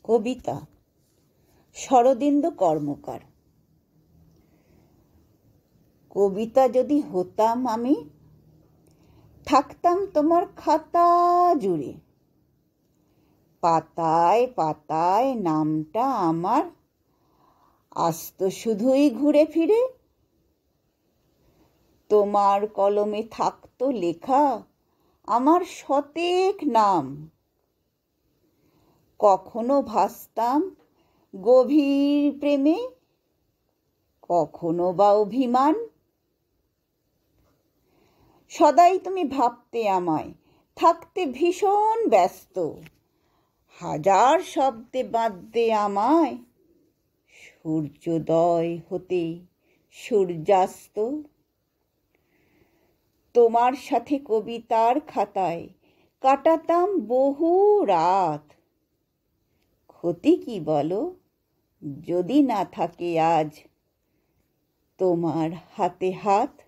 কবিতা শরদিন্দু কর্মকার। কবিতা যদি হতাম আমি, থাকতাম তোমার খাতা জুড়ে। পাতায় পাতায় নামটা আমার আসতো শুধুই ঘুরে ফিরে। তোমার কলমে থাকতো লেখা আমার শতেক নাম। কখনো ভাসতাম গভীর প্রেমে, কখনো বা অভিমান। সদাই তুমি ভাবতে আমায়, থাকতে ভীষণ ব্যস্ত। হাজার শব্দে বাঁধতে আমায় সূর্যোদয় হতে সূর্যাস্ত। তোমার সাথে কবিতার খাতায় কাটাতাম বহু রাত। ক্ষতি কি বলো যদি না থাকে আজ তোমার হাতে হাত।